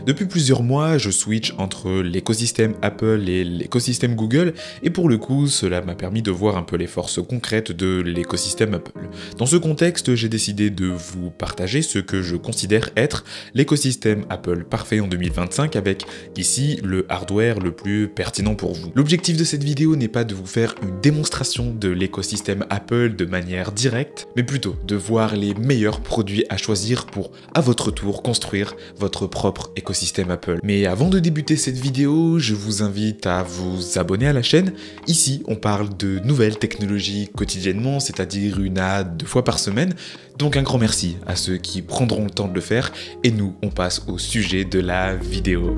Depuis plusieurs mois, je switch entre l'écosystème Apple et l'écosystème Google, et pour le coup, cela m'a permis de voir un peu les forces concrètes de l'écosystème Apple. Dans ce contexte, j'ai décidé de vous partager ce que je considère être l'écosystème Apple parfait en 2025 avec, ici, le hardware le plus pertinent pour vous. L'objectif de cette vidéo n'est pas de vous faire une démonstration de l'écosystème Apple de manière directe, mais plutôt de voir les meilleurs produits à choisir pour, à votre tour, construire votre propre écosystème Apple. Mais avant de débuter cette vidéo, je vous invite à vous abonner à la chaîne. Ici, on parle de nouvelles technologies quotidiennement, c'est-à-dire 1 à 2 fois par semaine. Donc un grand merci à ceux qui prendront le temps de le faire. Et nous, on passe au sujet de la vidéo.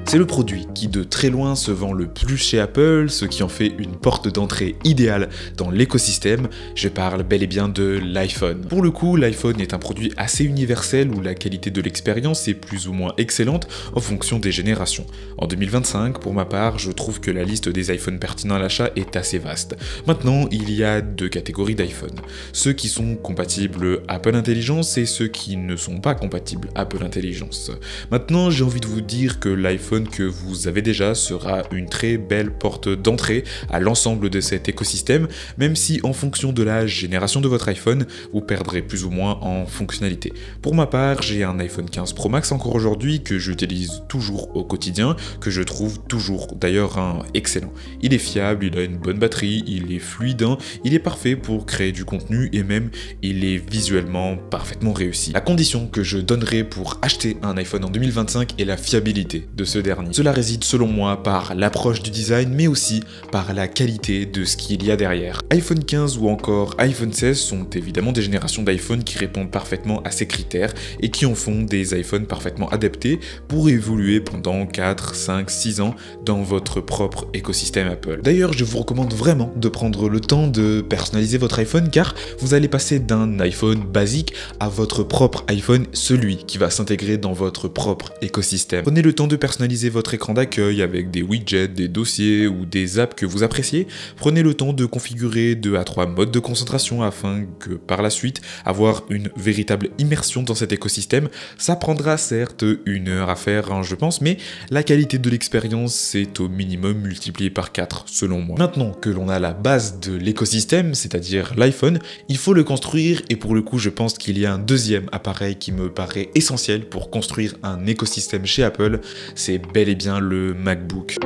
C'est le produit qui de très loin se vend le plus chez Apple, ce qui en fait une porte d'entrée idéale dans l'écosystème. Je parle bel et bien de l'iPhone. Pour le coup, l'iPhone est un produit assez universel où la qualité de l'expérience est plus ou moins excellente en fonction des générations. En 2025, pour ma part, je trouve que la liste des iPhones pertinents à l'achat est assez vaste. Maintenant, il y a 2 catégories d'iPhone. Ceux qui sont compatibles Apple Intelligence et ceux qui ne sont pas compatibles Apple Intelligence. Maintenant, j'ai envie de vous dire que l'iPhone que vous avez déjà sera une très belle porte d'entrée à l'ensemble de cet écosystème, même si en fonction de la génération de votre iPhone, vous perdrez plus ou moins en fonctionnalité. Pour ma part, j'ai un iPhone 15 Pro Max encore aujourd'hui que j'utilise toujours au quotidien, que je trouve toujours d'ailleurs excellent. Il est fiable, il a une bonne batterie, il est fluide, il est parfait pour créer du contenu et même il est visuellement parfaitement réussi. La condition que je donnerais pour acheter un iPhone en 2025 est la fiabilité de ce dernier. Cela réside selon moi par l'approche du design mais aussi par la qualité de ce qu'il y a derrière. iPhone 15 ou encore iPhone 16 sont évidemment des générations d'iPhone qui répondent parfaitement à ces critères et qui en font des iPhones parfaitement adaptés pour évoluer pendant 4, 5, 6 ans dans votre propre écosystème Apple. D'ailleurs, je vous recommande vraiment de prendre le temps de personnaliser votre iPhone car vous allez passer d'un iPhone basique à votre propre iPhone, celui qui va s'intégrer dans votre propre écosystème. Prenez le temps de personnaliser votre écran d'accueil avec des widgets, des dossiers ou des apps que vous appréciez. Prenez le temps de configurer 2 à 3 modes de concentration afin que par la suite, avoir une véritable immersion dans cet écosystème. Ça prendra certes 1 heure à faire, je pense, mais la qualité de l'expérience c'est au minimum multiplié par 4 selon moi. Maintenant que l'on a la base de l'écosystème, c'est-à-dire l'iPhone, il faut le construire et pour le coup je pense qu'il y a un deuxième appareil qui me paraît essentiel pour construire un écosystème chez Apple, c'est bel et bien le MacBook.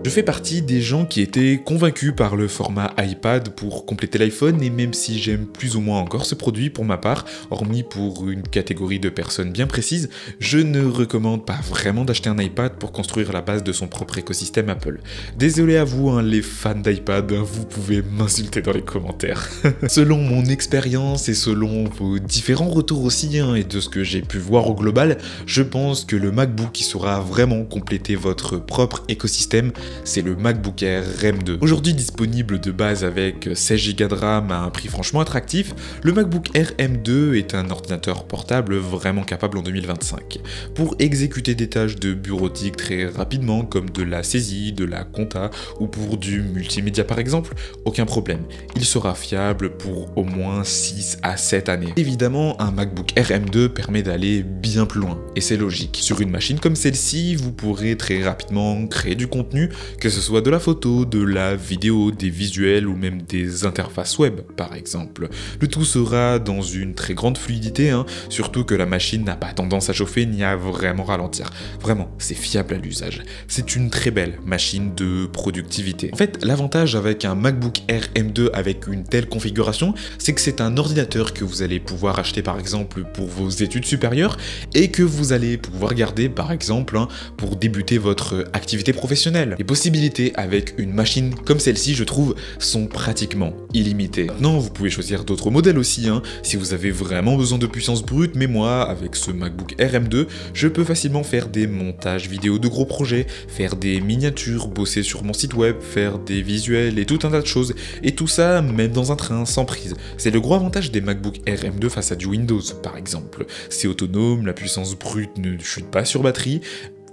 Je fais partie des gens qui étaient convaincus par le format iPad pour compléter l'iPhone et même si j'aime plus ou moins encore ce produit pour ma part, hormis pour une catégorie de personnes bien précises, je ne recommande pas vraiment d'acheter un iPad pour construire la base de son propre écosystème Apple. Désolé à vous, les fans d'iPad, vous pouvez m'insulter dans les commentaires. Selon mon expérience et selon vos différents retours aussi et de ce que j'ai pu voir au global, je pense que le MacBook qui saura vraiment compléter votre propre écosystème, c'est le MacBook Air M2. Aujourd'hui disponible de base avec 16 Go de RAM à un prix franchement attractif, le MacBook Air M2 est un ordinateur portable vraiment capable en 2025. Pour exécuter des tâches de bureautique très rapidement comme de la saisie, de la compta ou pour du multimédia par exemple, aucun problème. Il sera fiable pour au moins 6 à 7 années. Évidemment, un MacBook Air M2 permet d'aller bien plus loin et c'est logique. Sur une machine comme celle-ci, vous pourrez très rapidement créer du contenu, que ce soit de la photo, de la vidéo, des visuels ou même des interfaces web par exemple. Le tout sera dans une très grande fluidité, surtout que la machine n'a pas tendance à chauffer ni à vraiment ralentir. Vraiment, c'est fiable à l'usage. C'est une très belle machine de productivité. En fait, l'avantage avec un MacBook Air M2 avec une telle configuration, c'est que c'est un ordinateur que vous allez pouvoir acheter par exemple pour vos études supérieures et que vous allez pouvoir garder par exemple pour débuter votre activité professionnelle. Il est possibilités avec une machine comme celle-ci, je trouve, sont pratiquement illimitées. Maintenant, vous pouvez choisir d'autres modèles aussi, hein, si vous avez vraiment besoin de puissance brute, mais moi, avec ce MacBook Air M2, je peux facilement faire des montages vidéo de gros projets, faire des miniatures, bosser sur mon site web, faire des visuels et tout un tas de choses. Et tout ça, même dans un train, sans prise. C'est le gros avantage des MacBook Air M2 face à du Windows, par exemple. C'est autonome, la puissance brute ne chute pas sur batterie.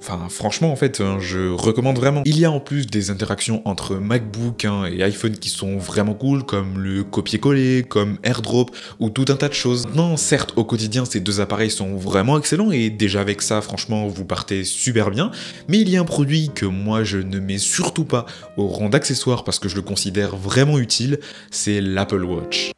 Enfin, franchement, en fait, je recommande vraiment. Il y a en plus des interactions entre MacBook et iPhone qui sont vraiment cool, comme le copier-coller, comme AirDrop, ou tout un tas de choses. Non, certes, au quotidien, ces deux appareils sont vraiment excellents, et déjà avec ça, franchement, vous partez super bien. Mais il y a un produit que moi, je ne mets surtout pas au rang d'accessoire parce que je le considère vraiment utile, c'est l'Apple Watch.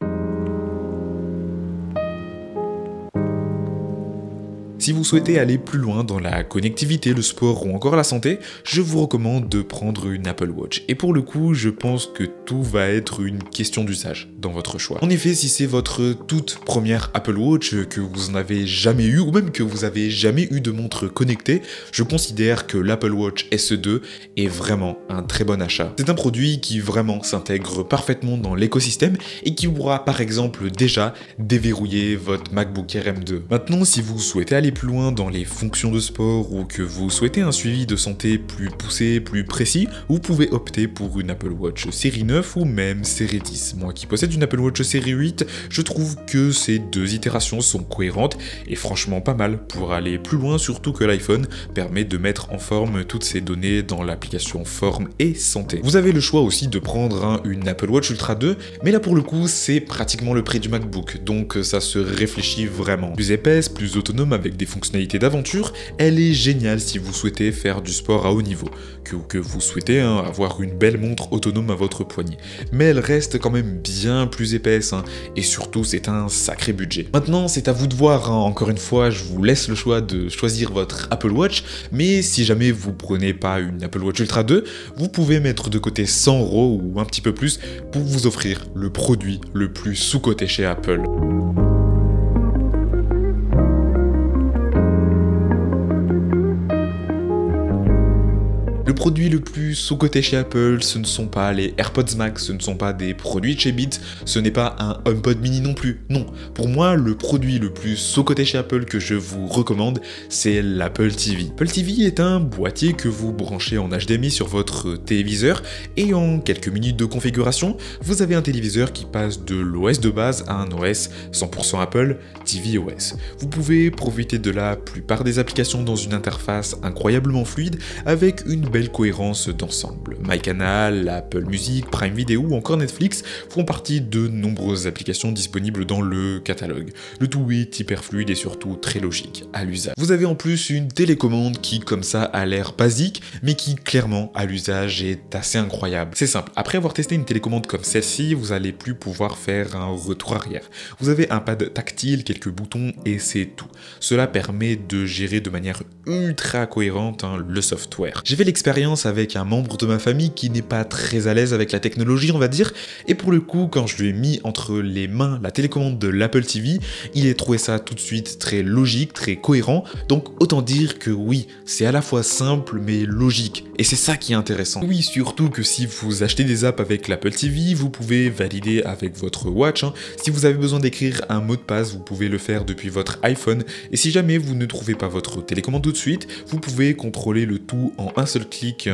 Si vous souhaitez aller plus loin dans la connectivité, le sport ou encore la santé, je vous recommande de prendre une Apple Watch. Et pour le coup, je pense que tout va être une question d'usage dans votre choix. En effet, si c'est votre toute première Apple Watch, que vous n'en avez jamais eu, ou même que vous avez jamais eu de montre connectée, je considère que l'Apple Watch SE2 est vraiment un très bon achat. C'est un produit qui vraiment s'intègre parfaitement dans l'écosystème et qui pourra par exemple déjà déverrouiller votre MacBook Air M2. Maintenant, si vous souhaitez aller plus loin dans les fonctions de sport ou que vous souhaitez un suivi de santé plus poussé, plus précis, vous pouvez opter pour une Apple Watch série 9 ou même série 10. Moi qui possède une Apple Watch série 8, je trouve que ces deux itérations sont cohérentes et franchement pas mal pour aller plus loin, surtout que l'iPhone permet de mettre en forme toutes ces données dans l'application Forme et Santé. Vous avez le choix aussi de prendre une Apple Watch Ultra 2, mais là pour le coup c'est pratiquement le prix du MacBook, donc ça se réfléchit vraiment. Plus épaisse, plus autonome avec des fonctionnalités d'aventure, elle est géniale si vous souhaitez faire du sport à haut niveau, que vous souhaitez avoir une belle montre autonome à votre poignet. Mais elle reste quand même bien plus épaisse, et surtout c'est un sacré budget. Maintenant c'est à vous de voir, encore une fois je vous laisse le choix de choisir votre Apple Watch, mais si jamais vous prenez pas une Apple Watch Ultra 2, vous pouvez mettre de côté 100 € ou un petit peu plus pour vous offrir le produit le plus sous-coté chez Apple. Le produit le plus sous-coté chez Apple, ce ne sont pas les AirPods Max, ce ne sont pas des produits de chez Beats, ce n'est pas un HomePod mini non plus, non. Pour moi, le produit le plus sous-coté chez Apple que je vous recommande, c'est l'Apple TV. Apple TV est un boîtier que vous branchez en HDMI sur votre téléviseur et en quelques minutes de configuration, vous avez un téléviseur qui passe de l'OS de base à un OS 100% Apple, tvOS. Vous pouvez profiter de la plupart des applications dans une interface incroyablement fluide avec une belle cohérence d'ensemble. MyCanal, Apple Music, Prime Video ou encore Netflix font partie de nombreuses applications disponibles dans le catalogue. Le tout est hyper fluide et surtout très logique à l'usage. Vous avez en plus une télécommande qui comme ça a l'air basique mais qui clairement à l'usage est assez incroyable. C'est simple, après avoir testé une télécommande comme celle-ci, vous allez plus pouvoir faire un retour arrière. Vous avez un pad tactile, quelques boutons et c'est tout. Cela permet de gérer de manière ultra cohérente le software. J'ai fait l'expérience avec un membre de ma famille qui n'est pas très à l'aise avec la technologie, on va dire, et pour le coup, quand je lui ai mis entre les mains la télécommande de l'Apple TV, il a trouvé ça tout de suite très logique, très cohérent, donc autant dire que oui, c'est à la fois simple mais logique, et c'est ça qui est intéressant. Oui, surtout que si vous achetez des apps avec l'Apple TV, vous pouvez valider avec votre Watch, si vous avez besoin d'écrire un mot de passe, vous pouvez le faire depuis votre iPhone, et si jamais vous ne trouvez pas votre télécommande tout de suite, vous pouvez contrôler le tout en un seul clic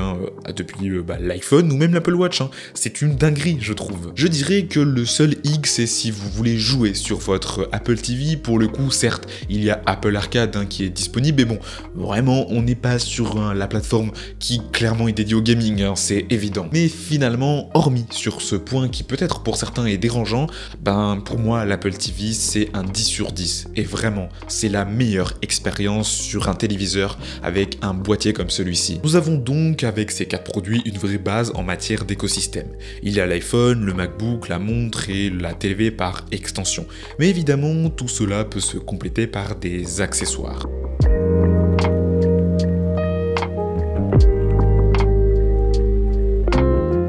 depuis l'iPhone ou même l'Apple Watch. C'est une dinguerie, je trouve. Je dirais que le seul hic, c'est si vous voulez jouer sur votre Apple TV. Pour le coup, certes, il y a Apple Arcade qui est disponible, mais bon, vraiment, on n'est pas sur la plateforme qui clairement est dédiée au gaming, c'est évident. Mais finalement, hormis sur ce point qui peut-être pour certains est dérangeant, pour moi, l'Apple TV, c'est un 10 sur 10. Et vraiment, c'est la meilleure expérience sur un téléviseur avec un boîtier comme celui-ci. Nous avons donc avec ces 4 produits une vraie base en matière d'écosystème. Il y a l'iPhone, le MacBook, la montre et la TV par extension. Mais évidemment, tout cela peut se compléter par des accessoires.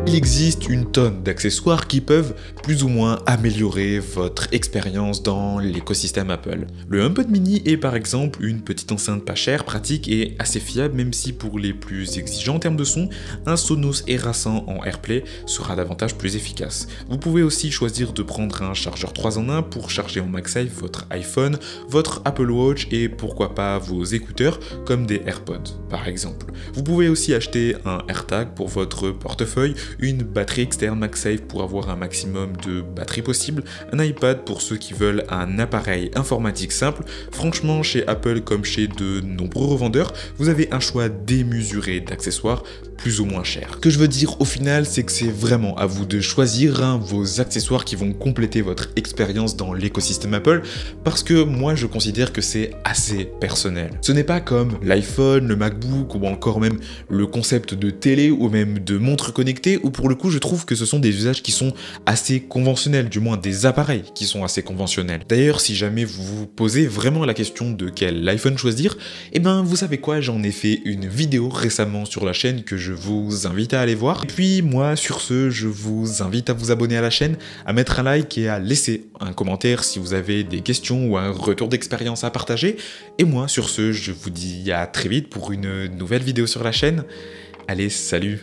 Il il existe une tonne d'accessoires qui peuvent plus ou moins améliorer votre expérience dans l'écosystème Apple. Le HomePod mini est par exemple une petite enceinte pas chère, pratique et assez fiable, même si pour les plus exigeants en termes de son, un Sonos Erasin en AirPlay sera davantage plus efficace. Vous pouvez aussi choisir de prendre un chargeur 3 en 1 pour charger en MagSafe votre iPhone, votre Apple Watch et pourquoi pas vos écouteurs comme des AirPods par exemple. Vous pouvez aussi acheter un AirTag pour votre portefeuille, une batterie externe MagSafe pour avoir un maximum de batterie possible, un iPad pour ceux qui veulent un appareil informatique simple. Franchement, chez Apple comme chez de nombreux revendeurs, vous avez un choix démesuré d'accessoires plus ou moins chers. Ce que je veux dire au final, c'est que c'est vraiment à vous de choisir vos accessoires qui vont compléter votre expérience dans l'écosystème Apple, parce que moi je considère que c'est assez personnel. Ce n'est pas comme l'iPhone, le MacBook ou encore même le concept de télé ou même de montre connectée, où pour le coup je trouve que ce sont des usages qui sont assez conventionnels, du moins des appareils qui sont assez conventionnels. D'ailleurs, si jamais vous vous posez vraiment la question de quel iPhone choisir, eh ben vous savez quoi, j'en ai fait une vidéo récemment sur la chaîne que je vous invite à aller voir. Et puis moi, sur ce, je vous invite à vous abonner à la chaîne, à mettre un like et à laisser un commentaire si vous avez des questions ou un retour d'expérience à partager. Et moi, sur ce, je vous dis à très vite pour une nouvelle vidéo sur la chaîne. Allez, salut!